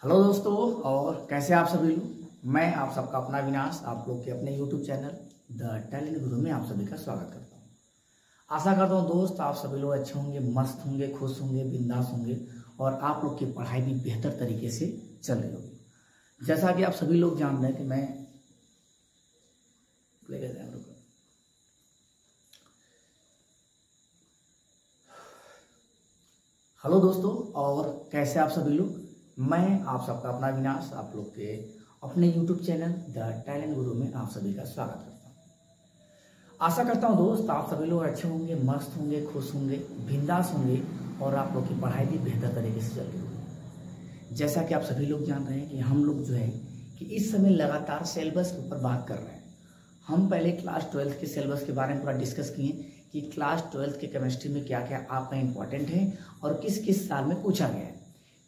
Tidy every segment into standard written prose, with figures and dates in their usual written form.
Hello दोस्तों, और कैसे आप सभी लोग। मैं आप सबका अपना विनाश आप लोग के अपने यूट्यूब चैनल द टैलेंट गुरु में आप सभी का स्वागत करता हूं। आशा करता हूं दोस्त आप सभी लोग अच्छे होंगे, मस्त होंगे, खुश होंगे, बिंदास होंगे और आप लोग की पढ़ाई भी बेहतर तरीके से चल रही होगी। जैसा कि आप सभी लोग जान रहे हैं कि मैं हेलो दोस्तों, और कैसे आप सभी लोग। मैं आप सबका अपना विनाश आप लोग के अपने YouTube चैनल द टैलेंट गुरु में आप सभी का स्वागत करता हूँ। आशा करता हूँ दोस्त आप सभी लोग अच्छे होंगे, मस्त होंगे, खुश होंगे, बिंदास होंगे और आप लोग की पढ़ाई भी बेहतर तरीके से चल रही होगी। जैसा कि आप सभी लोग जान रहे हैं कि हम लोग जो है कि इस समय लगातार सिलेबस के ऊपर बात कर रहे हैं। हम पहले क्लास 12 के सिलेबस के बारे में पूरा डिस्कस किए कि क्लास 12 के केमिस्ट्री में क्या क्या आपका इंपॉर्टेंट है और किस किस साल में पूछा गया है।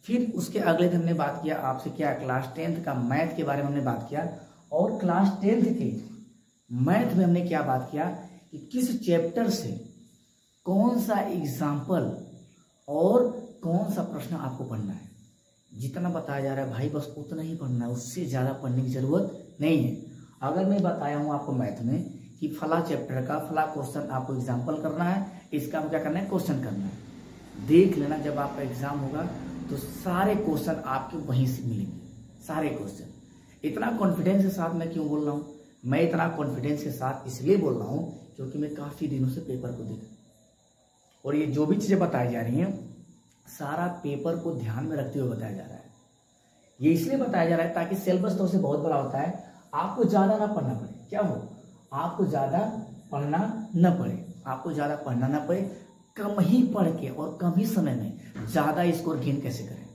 फिर उसके अगले दिन हमने बात किया आपसे क्या क्लास 10th का मैथ के बारे में हमने बात किया, और क्लास 10th के मैथ में हमने क्या बात किया कि किस चैप्टर से कौन सा एग्जाम्पल और कौन सा प्रश्न आपको पढ़ना है। जितना बताया जा रहा है भाई बस उतना ही पढ़ना है, उससे ज़्यादा पढ़ने की जरूरत नहीं है। अगर मैं बताया हूँ आपको मैथ में कि फला चैप्टर का फला क्वेश्चन आपको एग्जाम्पल करना है, इसका क्या करना है, क्वेश्चन करना है। देख लेना जब आपका एग्जाम होगा तो सारे क्वेश्चन आपके वहीं से मिलेंगे, सारे क्वेश्चन। इतना कॉन्फिडेंस के साथ मैं क्यों बोल रहा हूँ, मैं इतना कॉन्फिडेंस के साथ इसलिए बोल रहा हूँ क्योंकि मैं काफी दिनों से पेपर को देखा और ये जो भी चीजें बताई जा रही हैं सारा पेपर को ध्यान में रखते हुए बताया जा रहा है। ये इसलिए बताया जा रहा है ताकि सिलेबस तो उससे बहुत बड़ा होता है, आपको ज्यादा ना पढ़ना पड़े। क्या हो, आपको ज्यादा पढ़ना न पड़े, आपको ज्यादा पढ़ना ना पड़े, कम ही पढ़ के और कम ही समय में ज्यादा स्कोर गेन कैसे करें।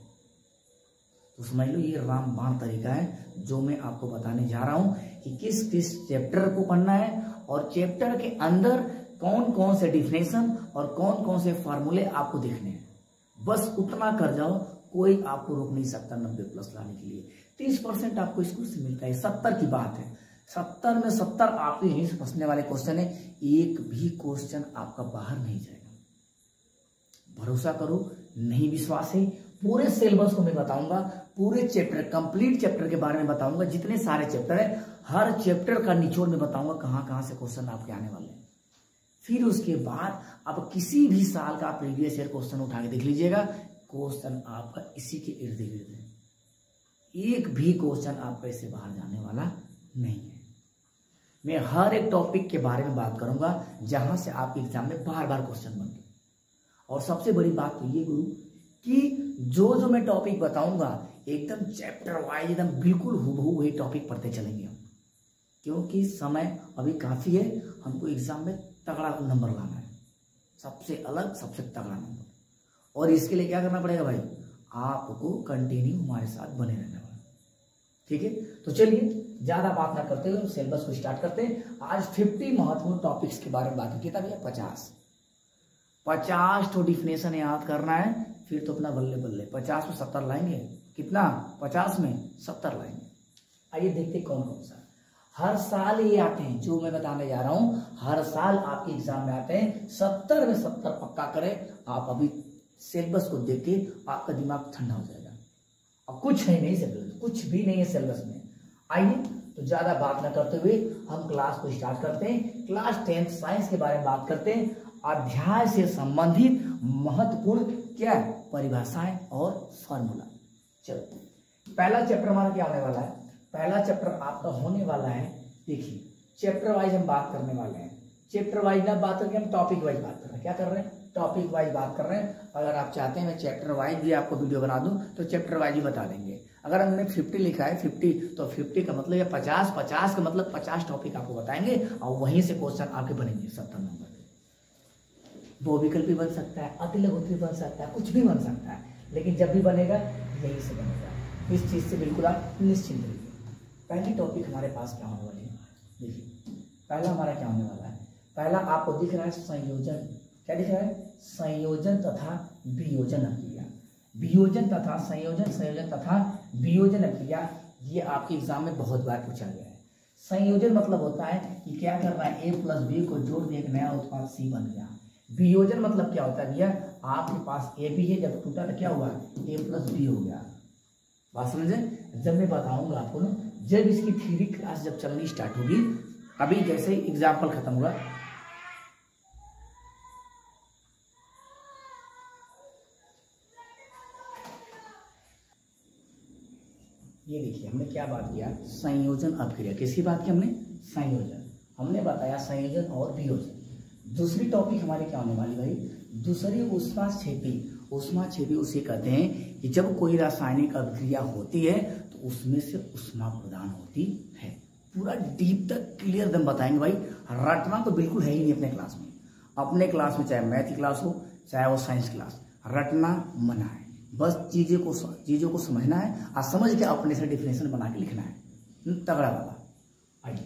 तो समझ लो ये रामबाण तरीका है जो मैं आपको बताने जा रहा हूं कि किस किस चैप्टर को पढ़ना है और चैप्टर के अंदर कौन कौन से डिफिनेशन और कौन कौन से फॉर्मूले आपको देखने हैं। बस उतना कर जाओ, कोई आपको रोक नहीं सकता 90+ लाने के लिए। 30% आपको स्कूल से मिलता है, 70 की बात है। 70 में 70 आपके यहीं से फंसने वाले क्वेश्चन है, एक भी क्वेश्चन आपका बाहर नहीं जाएगा। भरोसा करो, नहीं विश्वास है, पूरे सिलेबस को मैं बताऊंगा, पूरे चैप्टर कंप्लीट चैप्टर के बारे में बताऊंगा, जितने सारे चैप्टर है हर चैप्टर का निचोड़ में बताऊंगा कहां कहां से क्वेश्चन आपके आने वाले हैं। फिर उसके बाद अब किसी भी साल का प्रीवियस ईयर क्वेश्चन उठा के देख लीजिएगा, क्वेश्चन आपका इसी के इर्द गिर्द है, एक भी क्वेश्चन आपका इससे बाहर जाने वाला नहीं है। मैं हर एक टॉपिक के बारे में बात करूंगा जहां से आपके एग्जाम में बार बार क्वेश्चन बनते। और सबसे बड़ी बात तो ये गुरु कि जो मैं टॉपिक बताऊंगा एकदम चैप्टर वाइज एकदम बिल्कुल हूबहू वही टॉपिक पढ़ते चलेंगे हम, क्योंकि समय अभी काफी है, हमको एग्जाम में तगड़ा नंबर लाना है, सबसे अलग सबसे तगड़ा नंबर। और इसके लिए क्या करना पड़ेगा भाई, आपको कंटिन्यू हमारे साथ बने रहना पड़ेगा। ठीक है, तो चलिए ज्यादा बात ना करते हुए सिलेबस को स्टार्ट करते हैं। आज 50 महत्वपूर्ण टॉपिक्स के बारे में बात की था भैया। 50 तो डिफिनेशन याद करना है, फिर तो अपना बल्ले बल्ले 50 में 70 लाएंगे। कितना, 50 में 70 लाएंगे। आइए देखते कौन कौन सा। हर साल ये आते हैं जो मैं बताने जा रहा हूं, हर साल आपके एग्जाम में आते हैं। 70 में 70 पक्का करें आप। अभी सिलेबस को देख के आपका दिमाग ठंडा हो जाएगा। और कुछ है नहीं सिलेबस, कुछ भी नहीं है सिलेबस में। आइए तो ज्यादा बात ना करते हुए हम क्लास को स्टार्ट करते हैं। क्लास 10 साइंस के बारे में बात करते हैं। अध्याय से संबंधित महत्वपूर्ण क्या है, परिभाषाएं और फॉर्मूला। चलो पहला चैप्टर हमारा क्या होने वाला है, पहला चैप्टर आपका होने वाला है, देखिए चैप्टर वाइज हम बात करने वाले हैं। चैप्टर वाइज ना बात करके हम टॉपिक वाइज बात कर रहे हैं। क्या कर रहे हैं, टॉपिक वाइज बात कर रहे हैं। अगर आप चाहते हैं मैं चैप्टर वाइज भी आपको वीडियो बना दूं तो चैप्टर वाइज ही बता देंगे। अगर हमने 50 लिखा है 50 तो 50 का मतलब है 50, 50 का मतलब 50 टॉपिक आपको बताएंगे और वहीं से क्वेश्चन आपके बनेंगे 70 नंबर। दो विकल्प भी बन सकता है, अतिलघु भी बन सकता है, कुछ भी बन सकता है, लेकिन जब भी बनेगा यही से बनेगा। इस चीज से बिल्कुल आप निश्चिंत रहिए। पहली टॉपिक हमारे पास क्या होने वाली है, देखिए पहला हमारा क्या होने वाला है। पहला आपको दिख रहा है संयोजन। क्या दिख रहा है, संयोजन तथा वियोजन अभिक्रिया। वियोजन तथा संयोजन, संयोजन तथा वियोजन अभिक्रिया, ये आपके एग्जाम में बहुत बार पूछा गया है। संयोजन मतलब होता है कि क्या करना है, A + B को जोड़ दिया, एक नया उत्पाद C बन गया। वियोजन मतलब क्या होता है भैया, आपके पास A भी है, जब टूटा तो क्या हुआ, A + B हो गया। बात समझे? जब मैं बताऊंगा आपको ना, जब इसकी थ्योरी क्लास जब चलनी स्टार्ट होगी, अभी जैसे एग्जाम्पल खत्म होगा, ये देखिए हमने क्या बात किया, संयोजन अपक्रिया। किसकी बात की हमने? संयोजन। हमने बताया संयोजन और वियोजन। दूसरी टॉपिक हमारी क्या होने वाली भाई? दूसरी ऊष्माक्षेपी। ऊष्माक्षेपी उसे कहते हैं कि जब कोई रासायनिक अभिक्रिया होती है तो उसमें से ऊष्मा प्रदान होती है। पूरा डीप तक क्लियर दम बताएंगे भाई। रटना तो बिल्कुल है ही नहीं अपने क्लास में। अपने क्लास में चाहे मैथ क्लास हो चाहे वो साइंस क्लास, रटना मना है। बस चीजों को समझना है और समझ के अपने से डिफिनेशन बना के लिखना है, तगड़ा वाला। आइए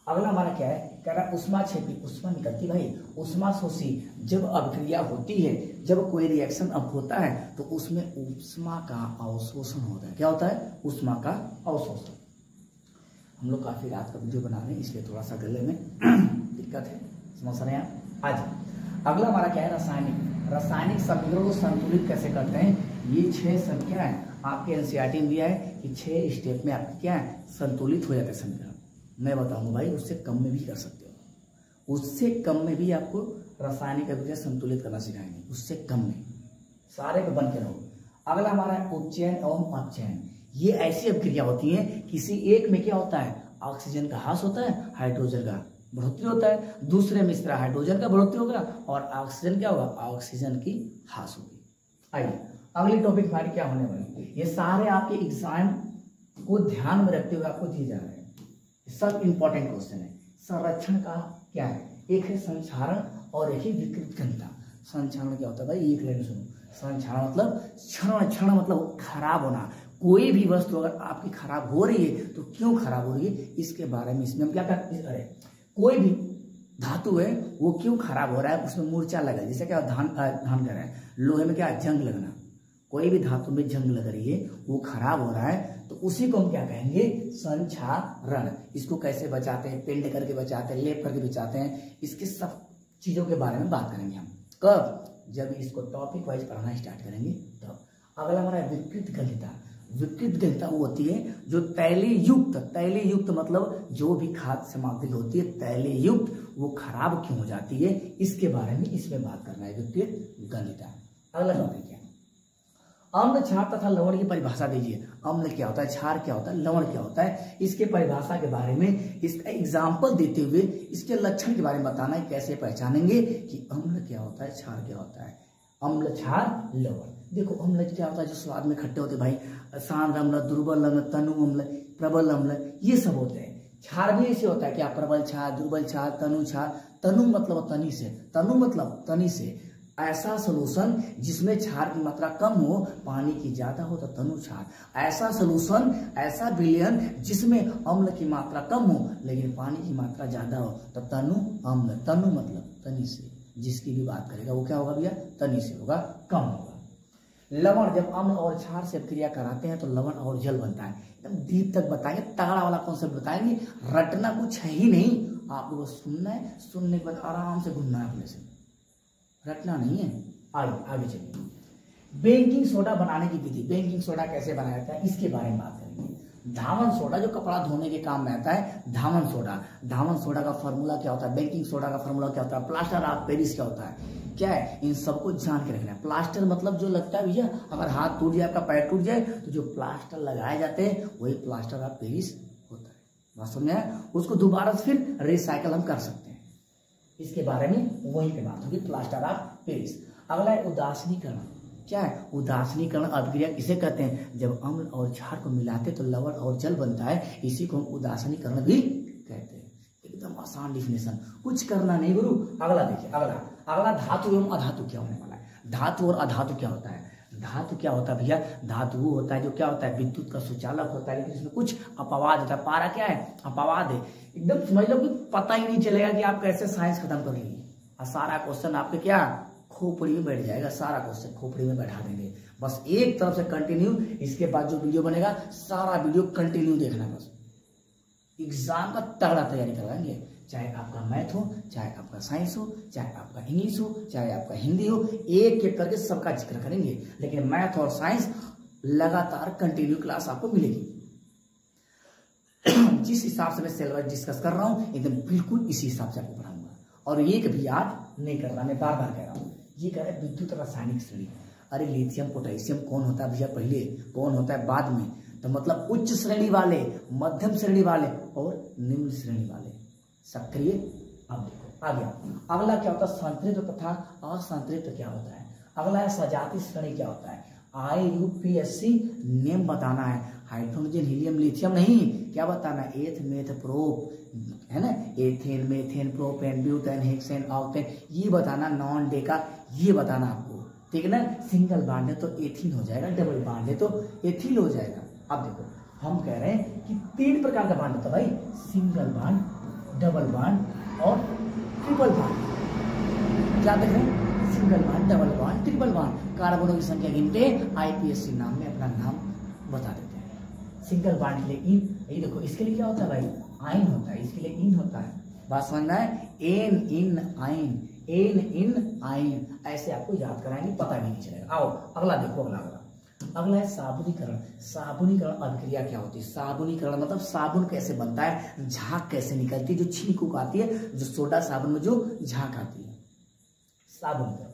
अगला हमारा क्या है, कह रहा ऊष्माक्षेपी, ऊष्मा निकलती भाई। ऊष्माशोषी जब अभिक्रिया होती है, जब कोई रिएक्शन अब होता है तो उसमें ऊष्मा का अवशोषण होता है। क्या होता है? ऊष्मा का अवशोषण। हम लोग काफी रात का वीडियो बना रहे हैं, इसलिए थोड़ा सा गले में दिक्कत है, समझ रहे हैं आज। अगला हमारा क्या है, रासायनिक। रासायनिक समीकरणों को संतुलित कैसे करते हैं? ये 6 संख्या है, आपके एनसीईआरटी में दिया है कि 6 स्टेप में आपके क्या है, संतुलित हो जाते हैं समीकरण। मैं बताऊंगा भाई, उससे कम में भी कर सकते हो, उससे कम में भी आपको रासायनिक अभिक्रिया संतुलित करना सिखाएंगे, उससे कम में। सारे पे बन के रहो। अगला हमारा है उपचयन एवं अपचयन। ये ऐसी अभिक्रिया होती है, किसी एक में क्या होता है, ऑक्सीजन का ह्रास होता है, हाइड्रोजन का बढ़ोतरी होता है, दूसरे में इस तरह हाइड्रोजन का बढ़ोतरी होगा और ऑक्सीजन क्या होगा, ऑक्सीजन की ह्रास होगी। आइए अगली टॉपिक हमारी क्या होने वाली, ये सारे आपके एग्जाम को ध्यान में रखते हुए आपको दिए जा रहे हैं, सब इंपॉर्टेंट क्वेश्चन है। संरक्षण का क्या है, एक है संक्षारण और एक है विकृत घनता। संक्षारण क्या होता है भाई, एक लाइन सुनो। संक्षारण मतलब क्षरण मतलब खराब होना। कोई भी वस्तु अगर आपकी खराब हो रही है तो क्यों खराब हो रही है, इसके बारे में इसमें हम क्या करते हैं, कोई भी धातु है वो क्यों खराब हो रहा है, उसमें मूर्छा लगा, जैसे क्या धान कर रहा है, लोहे में क्या जंग लगना, कोई भी धातु में जंग लग रही है, वो खराब हो रहा है, तो उसी को हम क्या कहेंगे, संक्षारण। इसको कैसे बचाते हैं, पेंट करके बचाते हैं, लेप करके बचाते हैं, इसके सब चीजों के बारे में बात करेंगे हम। कब? जब इसको टॉपिक वाइज पढ़ाना स्टार्ट करेंगे तब। अगला हमारा विकृत घनता। विकृत घनता वो होती है जो तैलीयुक्त मतलब जो भी खाद्य सामग्री होती है तैलीयुक्त, वो खराब क्यों हो जाती है, इसके बारे में इसमें बात करना है, विकृत घनता। अगला टॉपिक क्या है, अम्ल, क्षार तथा लवण की परिभाषा दीजिए। अम्ल क्या होता है, क्षार क्या होता है, लवण क्या होता है, इसके परिभाषा के बारे में, इसका एग्जाम्पल देते हुए इसके लक्षण के बारे में बताना है, कैसे पहचानेंगे कि अम्ल क्या होता है, क्षार क्या होता है। अम्ल, क्षार, लवण। देखो अम्ल क्या होता है, जो स्वाद में खट्टे होते भाई, सांद्र अम्ल, दुर्बल अम्ल, तनु अम्ल, प्रबल अम्ल, ये सब होते हैं। क्षार भी ऐसे होता है क्या, प्रबल क्षार, दुर्बल क्षार, तनु क्षार। तनु मतलब तनी से, तनु मतलब तनी से, ऐसा सोलूशन जिसमें क्षार की मात्रा कम हो, पानी की ज्यादा हो तो तनु क्षार। ऐसा सोलूशन, ऐसा विलयन जिसमें अम्ल की मात्रा कम हो लेकिन पानी की मात्रा ज्यादा हो तो तनु अम्ल। तनु मतलब तनी से, जिसकी भी बात करेगा वो क्या होगा भैया, तनी से होगा, कम होगा। लवण, जब अम्ल और क्षार से क्रिया कराते हैं तो लवण और जल बनता है। एकदम डीप तक बताएंगे, तगड़ा वाला कॉन्सेप्ट बताएंगे, रटना कुछ है ही नहीं, आपको बस सुनना है, सुनने के बाद आराम से घूमना है अपने से, रटना नहीं है। आगे चलिए, बेकिंग सोडा बनाने की विधि। बेकिंग सोडा कैसे बनाया जाता है, इसके बारे में बात करेंगे। धावन सोडा जो कपड़ा धोने के काम में आता है, धावन सोडा। धावन सोडा का फॉर्मूला क्या होता है, बेकिंग सोडा का फॉर्मूला क्या होता है, प्लास्टर ऑफ पेरिस क्या होता है, क्या है, इन सबको जान के रखना है। प्लास्टर मतलब जो लगता है भैया, अगर हाथ टूट जाए, आपका पैर टूट जाए तो जो प्लास्टर लगाए जाते हैं वही प्लास्टर ऑफ पेरिस होता है। बात समझ आया, उसको दोबारा फिर रिसाइकल हम कर सकते हैं, इसके बारे में वहीं पे बात होगी, प्लास्टर ऑफ पेरिस। अगला है उदासीनीकरण। क्या है, उदासीनीकरण अभिक्रिया किसे कहते हैं, जब अम्ल और क्षार को मिलाते तो लवण और जल बनता है, इसी को हम उदासीनीकरण भी कहते हैं। एकदम आसान डिफिनेशन, कुछ करना नहीं गुरु। अगला देखिए, अगला धातु एवं अधातु क्या होने वाला है। धातु और अधातु क्या होता है, धातु क्या होता है भैया, धातु वो होता है जो क्या होता है, विद्युत का सुचालक होता है, लेकिन इसमें कुछ अपवाद होता है। पारा क्या है, अपवाद है। एकदम समझ लो कि पता ही नहीं चलेगा कि आप कैसे साइंस खत्म कर लेंगे, और सारा क्वेश्चन आपके क्या खोपड़ी में बैठ जाएगा, सारा क्वेश्चन खोपड़ी में बैठा देंगे। बस एक तरफ से कंटिन्यू, इसके बाद जो वीडियो बनेगा सारा वीडियो कंटिन्यू देखना, बस एग्जाम का तगड़ा तैयारी करवाएंगे, चाहे आपका मैथ हो, चाहे आपका साइंस हो, चाहे आपका इंग्लिश हो, चाहे आपका हिंदी हो, एक एक करके सबका जिक्र करेंगे। लेकिन मैथ और साइंस लगातार कंटिन्यू क्लास आपको मिलेगी। जिस हिसाब से मैं सिलेबस डिस्कस कर रहा हूं एकदम बिल्कुल इसी हिसाब से आपको पढ़ाऊंगा। और ये कभी याद नहीं करना, मैं बार बार कह रहा हूं। ये कह रहा है विद्युत रासायनिक श्रेणी। अरे लिथियम पोटेशियम कौन होता है भैया पहले, कौन होता है बाद में। तो मतलब उच्च श्रेणी वाले, मध्यम श्रेणी वाले और निम्न श्रेणी वाले सक्रिय। अब देखो आ गया अगला क्या होता है, संतृप्त तथा असंतृप्त क्या होता है। अगला है सजातीय श्रेणी क्या होता है। IUPAC नेम बताना है, हाइड्रोजन हीलियम लिथियम नहीं, क्या बताना है, एथ मेथ प्रोप है ना, ethane methane propane butane hexane octane, ये बताना। नॉन डेका ये बताना आपको, ठीक है ना। सिंगल बांड है तो एथीन हो जाएगा, डबल बांड है तो एथिल हो जाएगा। अब देखो हम कह रहे हैं कि 3 प्रकार का बांड होता है भाई, सिंगल बांड, डबल बांड और ट्रिपल बांड। क्या देख रहे हैं, single bond, double bond, triple bond. कार्बनों की संख्या गिनते IPAC नाम में अपना नाम बता देते हैं। सिंगल बांड के लिए इन, ये देखो इसके लिए क्या होता है भाई, आइन होता है, इसके लिए इन होता है। बात समझना है, एन इन आइन, एन इन आइन, ऐसे आपको याद कराएंगे, पता भी नहीं चलेगा। आओ अगला देखो, अगला है साबुनीकरण। साबुनीकरण अभिक्रिया क्या होती है। साबुनीकरण मतलब साबुन कैसे बनता है, झाग कैसे निकलती है, जो छींक आती है, जो सोडा साबुन में जो झाग आती है, साबुनीकरण।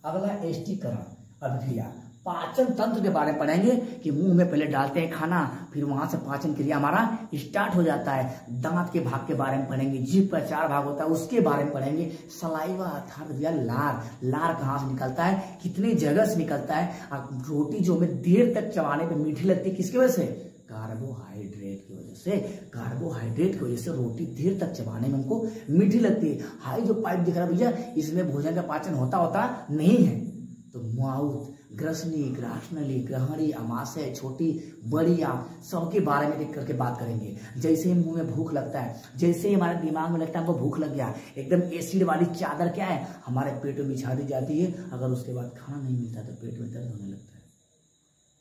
अगला एष्टीकरण अभिक्रिया, पाचन तंत्र के बारे में पढ़ेंगे कि मुंह में पहले डालते हैं खाना, फिर वहां से पाचन क्रिया हमारा स्टार्ट हो जाता है। दांत के भाग के बारे में पढ़ेंगे, जीभ का 4 भाग होता है उसके बारे में पढ़ेंगे। सलाइवा अर्थात भैया लार, लार कहाँ से निकलता है, कितने जगह से निकलता है। रोटी जो हमें देर तक चबाने पे मीठी लगती है, किसकी वजह से, कार्बोहाइड्रेट की वजह से। कार्बोहाइड्रेट की वजह से रोटी देर तक चबाने में हमको मीठी लगती है। हाई जो पाइप दिख रहा है भैया, इसमें भोजन का पाचन होता नहीं है। तो माउथ, ग्रसनी, ग्रासनली, ग्रहणी, अमाशय, छोटी बड़ी आंत, सबके बारे में देख करके बात करेंगे। जैसे ही मुंह में भूख लगता है, जैसे ही हमारे दिमाग में लगता है हमको भूख लग गया, एकदम एसिड वाली चादर क्या है हमारे पेट में बिछा दी जाती है। अगर उसके बाद खाना नहीं मिलता तो पेट में दर्द होने लगता है।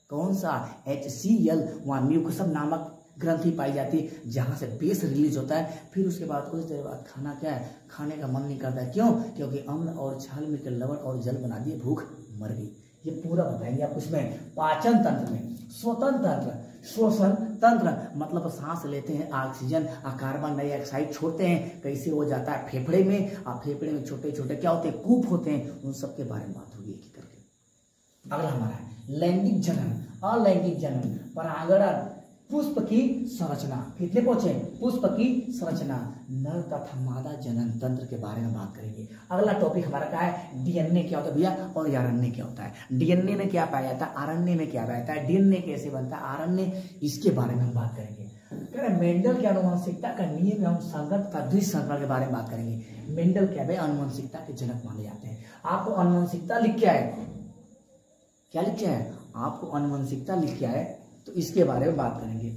कौन सा, HCl, वहां म्यूकोसम नामक ग्रंथि पाई जाती है, जहां से बेस रिलीज होता है। फिर उसके बाद कुछ देर बाद खाना क्या है, खाने का मन नहीं करता है। क्यों, क्योंकि अम्ल और छाल मिलकर लवण और जल बना दिए, भूख मर गई। ये पूरा बताएंगे आपको इसमें। पाचन तंत्र में स्वतंत्र तंत्र, श्वसन तंत्र मतलब सांस लेते हैं ऑक्सीजन, कार्बन डाइऑक्साइड छोड़ते हैं, कैसे हो जाता है फेफड़े में, और फेफड़े में छोटे छोटे क्या होते हैं, कूप होते हैं। उन सब के बारे में बात होगी एक करके। अगला हमारा है लैंगिक जनन, अलैंगिक जनन, परागण, पुष्प की संरचना। कितने पहुंचे, पुष्प की संरचना, नर तथा मादा जनन तंत्र के बारे में बात करेंगे। अगला टॉपिक हमारा क्या है, DNA क्या होता है भैया, और आरएनए क्या होता है। DNA में क्या पाया जाता है, आरएनए में क्या पाया जाता है, DNA कैसे बनता है, आरएनए, इसके बारे में हम बात करेंगे। मेंडल के अनुवंशिकता का नियम एवं संगत का द्विसंकरण के बारे में बात करेंगे। मेंडल क्या है, अनुवंशिकता के जनक माने जाते हैं। आपको अनुवंशिकता लिख क्या है, क्या लिख क्या है, आपको अनुवंशिकता लिख क्या है, तो इसके बारे में बात करेंगे।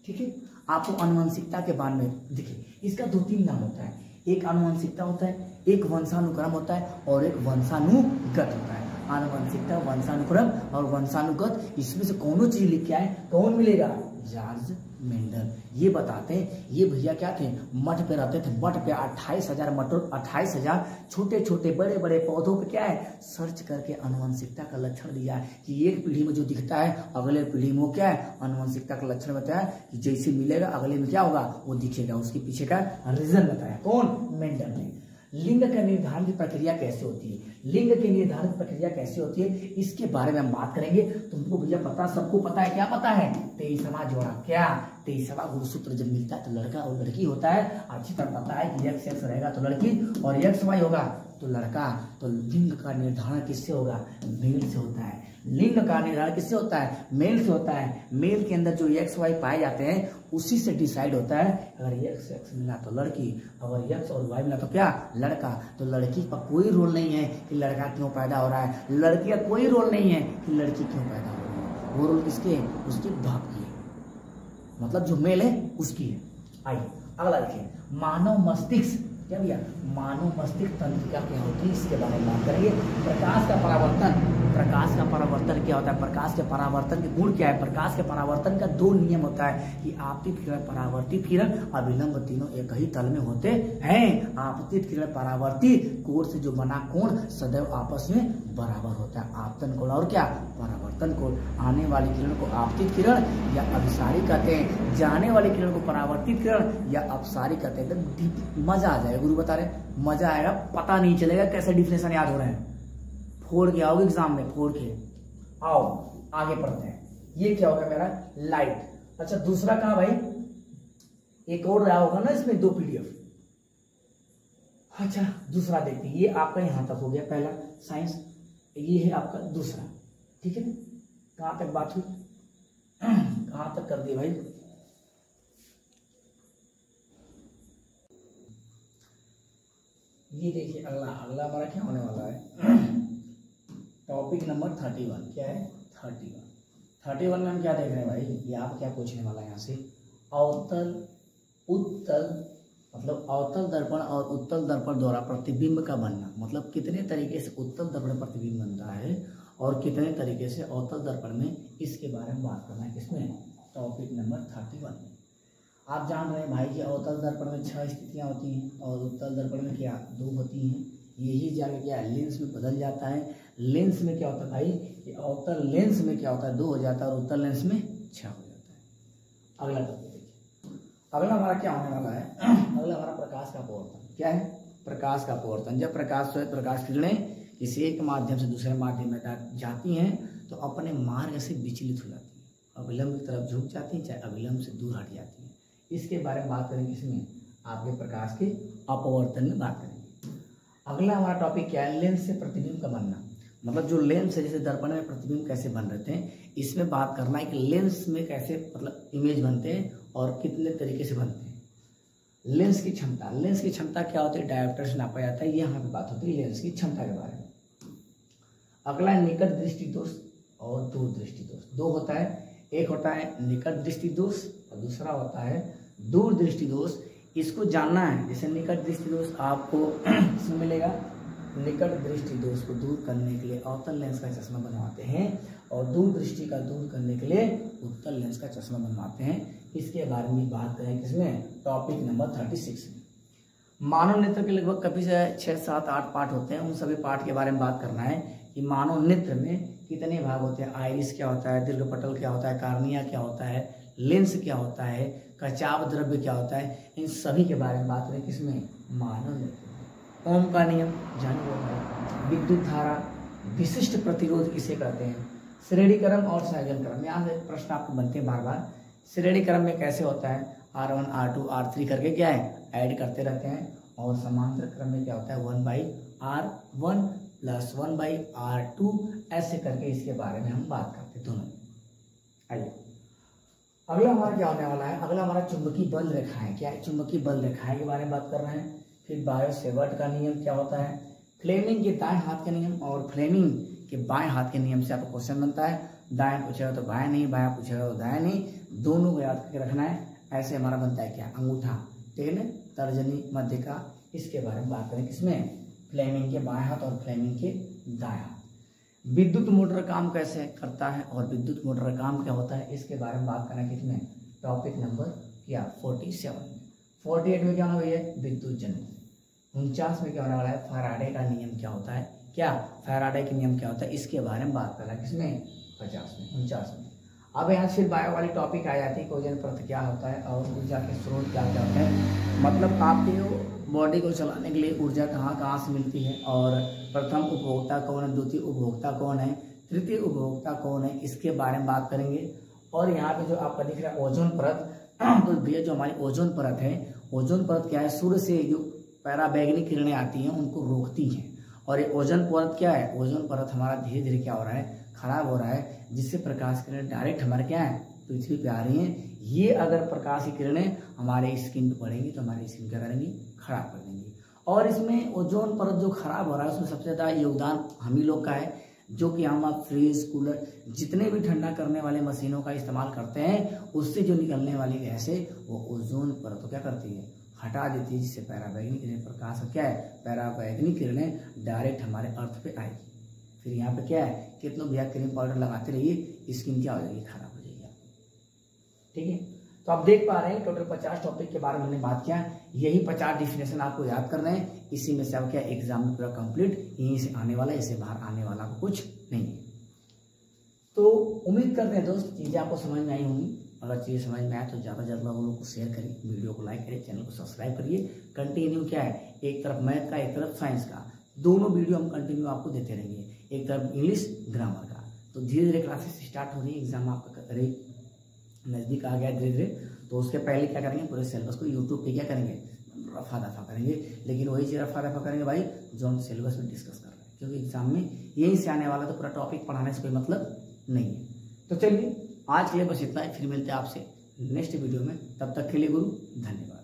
ठीक है, आपको अनुवंशिकता के बारे में देखिए, इसका 2-3 नाम होता है। एक अनुवंशिकता होता है, एक वंशानुक्रम होता है, और एक वंशानुगत होता है। आनुवंशिकता, वंशानुक्रम और वंशानुगत, इसमें से कौन चीज लिख के आए, कौन मिलेगा, जॉर्ज मेंडल। ये बताते हैं, ये भैया क्या थे, मठ पे रहते थे। मठ पे 28,000 छोटे छोटे बड़े बड़े पौधों पे क्या है, सर्च करके अनुवंशिकता का लक्षण दिया है कि एक पीढ़ी में जो दिखता है अगले पीढ़ी में क्या है, अनुवंशिकता का लक्षण बताया कि जैसे मिलेगा अगले में क्या होगा वो दिखेगा, उसके पीछे का रीजन बताया। कौन, मेंडल ने। लिंग का निर्धारण की प्रक्रिया कैसे होती है, लिंग की निर्धारण प्रक्रिया कैसे होती है, इसके बारे में हम बात करेंगे। तुमको भैया पता, सबको पता है, क्या पता है, 23वां जोड़ा, क्या 23वां गुणसूत्र जब मिलता है तो लड़का और लड़की होता है। अच्छी तरह पता है कि XX रहेगा तो लड़की और XY होगा तो लड़का। तो लिंग का निर्धारण किससे होगा, मेल से होता है। लिंग का निर्धारण किससे होता है, मेल से होता है। मेल के अंदर जो XY पाए जाते हैं उसी से डिसाइड होता है। अगर XX मिला तो लड़की, अगर X और Y मिला तो क्या, लड़का। तो लड़की का कोई रोल नहीं है कि लड़का क्यों पैदा हो रहा है, लड़की का कोई रोल नहीं है कि लड़की क्यों पैदा हो रही है। वो रोल किसके है, उसके बाप की है, मतलब जो मेल है उसकी है। आइए अगला देखिए, मानव मस्तिष्क, क्या भैया, मानव मस्तिष्क तंत्रिका क्या होती है, इसके बारे में बात करेंगे। प्रकाश का परावर्तन, प्रकाश का परावर्तन क्या होता है, प्रकाश के परावर्तन के गुण क्या है। प्रकाश के परावर्तन का 2 नियम होता है कि आपतित किरण, परावर्तित किरण, अभिलंब, तीनों एक ही तल में होते हैं। आपतित किरण, परावर्तित कोण से जो बना कोण सदैव आपस में बराबर होता है। आपतन कोण और क्या, परावर्तन को, आने वाली किरण को आपतित किरण या अभिसारी कहते हैं, जाने वाली किरण को परावर्तित किरण या अपसारी कहते हैं। एकदम मजा आ जाएगा, गुरु बता रहे मजा आएगा, पता नहीं चलेगा कैसे डिफिनेशन याद हो रहे हैं। फोड़ के आओगे एग्जाम में, फोड़ के आओ, आगे पढ़ते हैं। ये क्या होगा मेरा लाइट। अच्छा दूसरा कहा भाई, एक और रहा होगा ना इसमें 2 PDF। अच्छा दूसरा देखते हैं, ये आपका यहां तक हो गया पहला साइंस, ये है आपका दूसरा, ठीक है ना। कहां तक बात हुई, कहां तक कर दिए भाई। ये देखिए अगला हमारा क्या होने वाला है, टॉपिक नंबर 31। क्या है 31 में हम क्या देख रहे हैं भाई, ये आप क्या पूछने वाला है यहाँ से, अवतल उत्तल मतलब अवतल दर्पण और उत्तल दर्पण द्वारा प्रतिबिंब का बनना, मतलब कितने तरीके से उत्तल दर्पण प्रतिबिंब बनता है और कितने तरीके से अवतल दर्पण में, इसके बारे में बात करना है। किसमें, टॉपिक नंबर 31 में। आप जान रहे हैं भाई कि अवतल दर्पण में 6 स्थितियां होती हैं और उत्तल दर्पण में क्या 2 होती हैं। यही जाके क्या लेंस में बदल जाता है। लेंस में क्या होता है भाई, अवतल लेंस में क्या होता है 2 हो जाता है और उत्तल लेंस में 6 हो जाता है। अगला टॉपिक देखिए, अगला हमारा क्या होने वाला है, अगला हमारा प्रकाश का अपवर्तन। क्या है, प्रकाश का अपवर्तन। जब प्रकाश किरणें किसी एक माध्यम से दूसरे माध्यम में जाती हैं तो अपने मार्ग से विचलित हो जाती हैं, अविलंब की तरफ झुक जाती हैं, चाहे अविलंब से दूर हट जाती हैं। इसके बारे में बात करेंगे, इसमें आपके प्रकाश के अपवर्तन में बात करेंगे। अगला हमारा टॉपिक क्या है, लेंस से प्रतिबिंब का बनना। मतलब जो लेंस है, जैसे दर्पण में प्रतिबिंब कैसे बन रहे थे, इसमें बात करना है कि लेंस में कैसे मतलब इमेज बनते हैं और कितने तरीके से बनते हैं। लेंस की क्षमता, लेंस की क्षमता क्या होती है, डायोप्टर से नापा जाता है। ये यहाँ पे बात होती है लेंस की क्षमता के बारे में। अगला है निकट दृष्टि दोष और दूर दृष्टि दोष। 2 होता है, एक होता है निकट दृष्टि दोष और दूसरा होता है दूर दृष्टि दोष। इसको जानना है, जैसे निकट दृष्टि दोष आपको इसमें मिलेगा। निकट दृष्टि दोष को दूर करने के लिए अवतल लेंस का चश्मा बनवाते हैं और दूर दृष्टि का दूर करने के लिए उत्तल लेंस का चश्मा बनवाते हैं। इसके बारे में बात करें किसमें, टॉपिक नंबर 36 में। मानव नेत्र के लगभग कभी से 6, 7, 8 पार्ट होते हैं। उन सभी पार्ट के बारे में बात करना है कि मानव नेत्र में कितने भाग होते हैं। आइरिस क्या होता है, दीर्घपटल क्या होता है, कार्निया क्या होता है, लेंस क्या होता है, कचाव द्रव्य क्या होता है, इन सभी के बारे में बात करें किसमें, मानव नेत्र। ओम का नियम जानिए, विद्युत धारा, विशिष्ट प्रतिरोध किसे कहते हैं, श्रेणी क्रम और संयोजन क्रम। यहाँ से प्रश्न आपको बनते हैं बार बार। श्रेणी क्रम में कैसे होता है, R1 R2 R3 करके क्या है ऐड करते रहते हैं, और समांतर क्रम में क्या होता है 1/R1 + 1/R2 ऐसे करके इसके बारे में हम बात करते हैं दोनों। आइए अगला हमारा क्या होने वाला है, अगला हमारा चुंबकीय बल रेखाएं। क्या है, चुंबकीय बल रेखाएं के बारे में बात कर रहे हैं। फिर बायो-सेवर्ट का नियम क्या होता है, फ्लेमिंग के दाएं हाथ के नियम और फ्लेमिंग के बाएं हाथ के नियम से आपको क्वेश्चन बनता है। दाएं पूछेगा तो बाएं नहीं, बाएं पूछेगा तो दाएं नहीं, दोनों को याद करके रखना है। ऐसे हमारा बनता है क्या, अंगूठा, तेल, तर्जनी, मध्यिका। इसके बारे में बात करें किसमें, फ्लेमिंग के बाएं हाथ और फ्लेमिंग के दाएं हाथ। विद्युत मोटर काम कैसे करता है और विद्युत मोटर काम क्या होता है, इसके बारे में बात करना किसमें, टॉपिक नंबर क्या 47 में। 48 में क्या होना भैया, विद्युत जन्य। 49 में क्या होने वाला है, फैराडे का नियम क्या होता है, क्या फैराडे का नियम क्या होता है, इसके बारे में बात करना है किसमें, 50 में 49 में। अब यहाँ फिर बायो वाली टॉपिक आ जाती है, कोजन परत क्या होता है और ऊर्जा के स्रोत क्या क्या होते हैं। मतलब आपके बॉडी को चलाने के लिए ऊर्जा कहाँ कहाँ से मिलती है और प्रथम उपभोक्ता कौन है, द्वितीय उपभोक्ता कौन है, तृतीय उपभोक्ता कौन है, इसके बारे में बात करेंगे। और यहाँ पे जो आपका दिख रहा है ओजोन परत, तो भैया जो हमारी ओजोन परत है, ओजोन परत क्या है, सूर्य से जो पराबैंगनी किरणें आती हैं उनको रोकती हैं। और ये ओजोन परत क्या है, ओजोन परत हमारा धीरे धीरे क्या हो रहा है, खराब हो रहा है, जिससे प्रकाश किरणें डायरेक्ट हमारे क्या है, पृथ्वी पे आ रही हैं। ये अगर प्रकाश की किरणें हमारे स्किन पे पड़ेंगी तो हमारी स्किन क्या करेंगी, खराब कर देंगी। और इसमें ओजोन परत जो खराब हो रहा है उसमें सबसे ज़्यादा योगदान हम ही लोग का है, जो कि हम आप फ्रिज, कूलर, जितने भी ठंडा करने वाले मशीनों का इस्तेमाल करते हैं, उससे जो निकलने वाली गैस है वो ओजोन परत को क्या करती है, हटा देती है, जिससे पराबैंगनी किरणें प्रकाश क्या है, पराबैंगनी किरणें डायरेक्ट हमारे अर्थ पे आएगी। फिर यहाँ पे क्या है, कितना भी क्रीम पाउडर लगाते रहिए, स्किन क्या हो जाएगी, खराब हो जाएगी। ठीक है, तो आप देख पा रहे हैं टोटल 50 टॉपिक के बारे में हमने बात किया। यही 50 डेफिनेशन आपको याद करना है, इसी में से आप क्या एग्जाम में पूरा कंप्लीट, यहीं से आने वाला है, इससे बाहर आने वाला कुछ नहीं है। उम्मीद करते हैं दोस्त चीज़ें आपको समझ में आई होंगी। अगर चीज़ें समझ में आए तो ज़्यादा से ज़्यादा लोगों को शेयर करिए, वीडियो को लाइक करिए, चैनल को सब्सक्राइब करिए। कंटिन्यू क्या है, एक तरफ मैथ का एक तरफ साइंस का, दोनों वीडियो हम कंटिन्यू आपको देते रहेंगे। एक तरफ इंग्लिश ग्रामर का। तो धीरे धीरे क्लासेस स्टार्ट हो रही है, एग्जाम आपका नज़दीक आ गया धीरे धीरे। तो उसके पहले क्या करेंगे, पूरे सिलेबस को यूट्यूब पे क्या करेंगे, रफा दफा करेंगे। लेकिन वही चीज़ रफा दफा करेंगे भाई जो हम सिलेबस में डिस्कस कर रहे हैं, क्योंकि एग्जाम में यही से आने वाला, तो पूरा टॉपिक पढ़ाने से कोई मतलब नहीं है। तो चलिए आज के लिए बस इतना ही, फिर मिलते हैं आपसे नेक्स्ट वीडियो में। तब तक के लिए गुरु धन्यवाद।